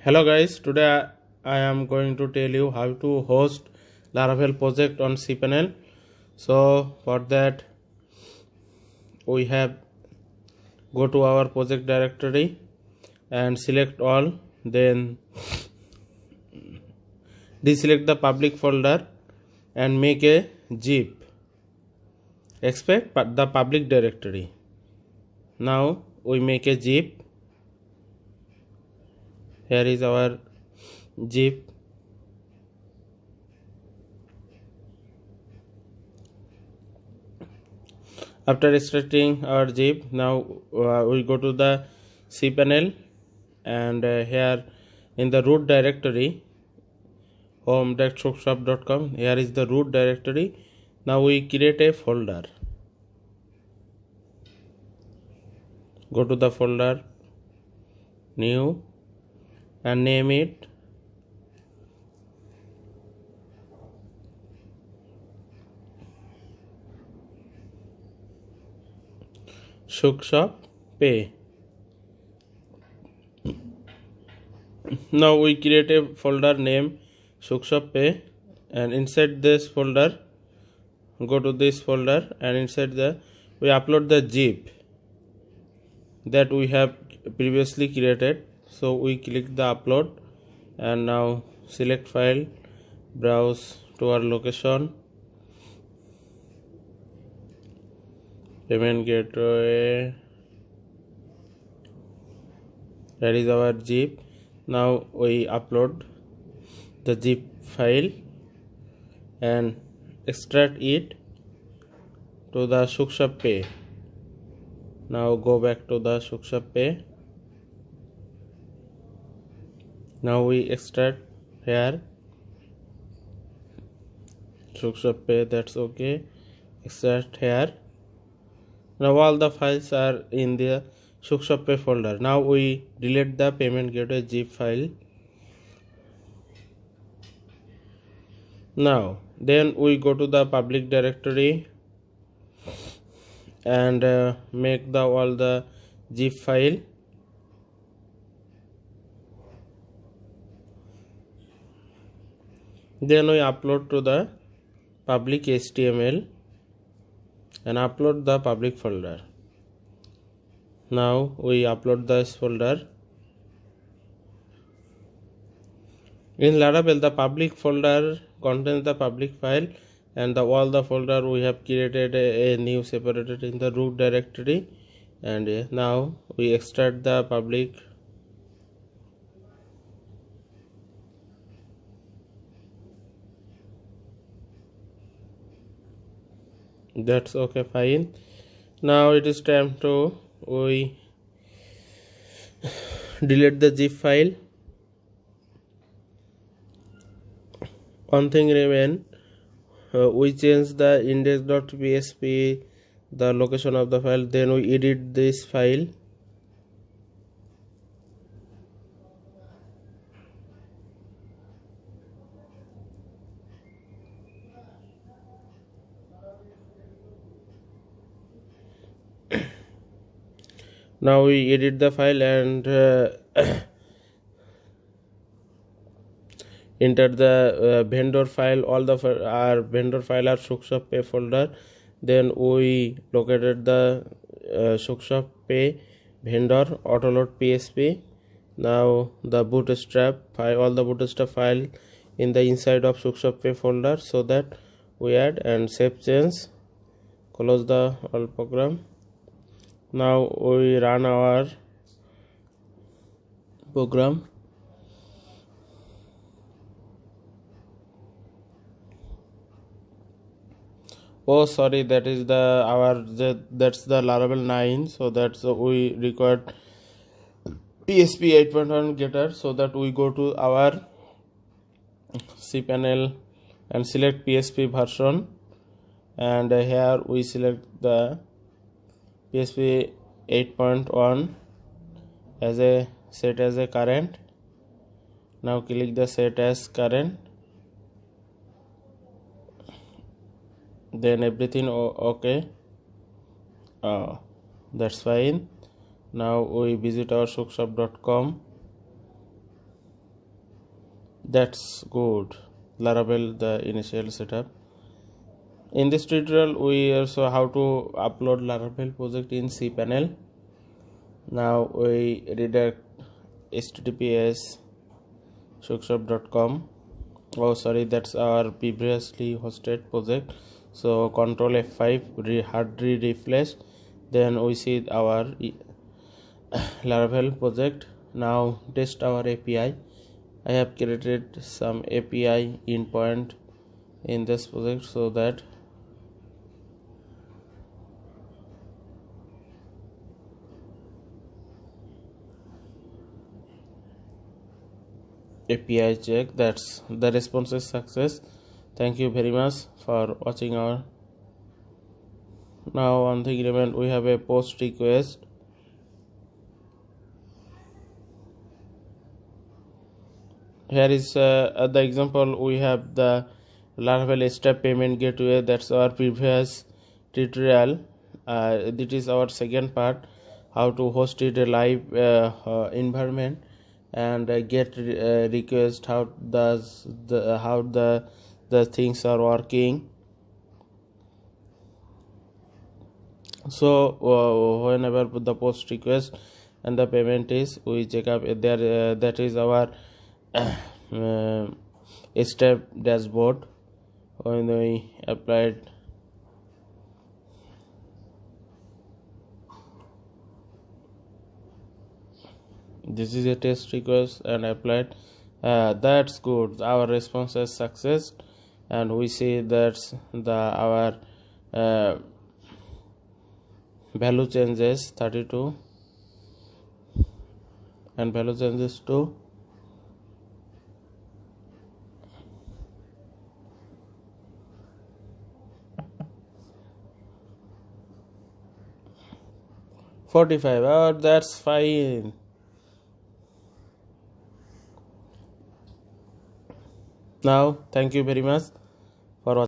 Hello guys, today I am going to tell you how to host Laravel project on Cpanel. So for that we have go to our project directory and select all, then deselect the public folder and make a zip. Expect the public directory. Now we make a zip. Here is our zip. After extracting our zip, now we go to the cpanel and here in the root directory home.shop.com, here is the root directory. Now we create a folder. Go to the folder, new, and name it Shop Pay. Now we create a folder name Shop Pay, and inside this folder go to this folder and inside we upload the zip that we have previously created. So we click the upload and now select file, browse to our location, payment gateway. That is our zip. Now we upload the zip file and extract it to the Shop Pay. Now go back to the Shop Pay. Now we extract here Shop Pay, that's okay. Extract here. Now all the files are in the Shop Pay folder. Now we delete the payment gateway zip file. Now then we go to the public directory and make all the zip file. Then we upload to the public HTML and upload the public folder. Now we upload this folder. In Laravel, the public folder contains the public file, and all the folder we have created a new separated in the root directory. And now we extract the public. That's okay, fine. Now it is time to we delete the zip file. One thing remain, we change the index.php, the location of the file, then we edit this file. Now we edit the file and enter the vendor file. All the our vendor file are Shop Pay folder. Then we located the Shop Pay vendor autoload PSP. Now the bootstrap file, all the bootstrap file in the inside of Shop Pay folder, so that we add and save change. Close the all program. Now we run our program. Oh sorry, that is that's the Laravel 9, so that's we required PSP 8.1 getter, so that we go to our cpanel and select PSP version, and here we select the PSP 8.1 as a set as a current. Now click the set as current, then everything okay. That's fine. Now we visit our shopshop.com. That's good. Laravel, the initial setup. In this tutorial we also how to upload Laravel project in Cpanel. Now we redirect https shookshop.com. Oh sorry, that's our previously hosted project. So control F5, hard refresh, then we see our Laravel project. Now test our API. I have created some API endpoint in this project so that API check. That's the response is success. Thank you very much for watching our. Now on the agreement we have a post request. Here is the example. We have the Laravel step payment gateway. That's our previous tutorial. This is our second part, how to host it a live environment and get request, how the things are working. So whenever the post request and the payment is, we check up there. That is our step dashboard. When we applied this is a test request and applied. That's good. Our response is success, and we see that's our value changes 32 and value changes to 45. Oh, that's fine. Now thank you very much for watching.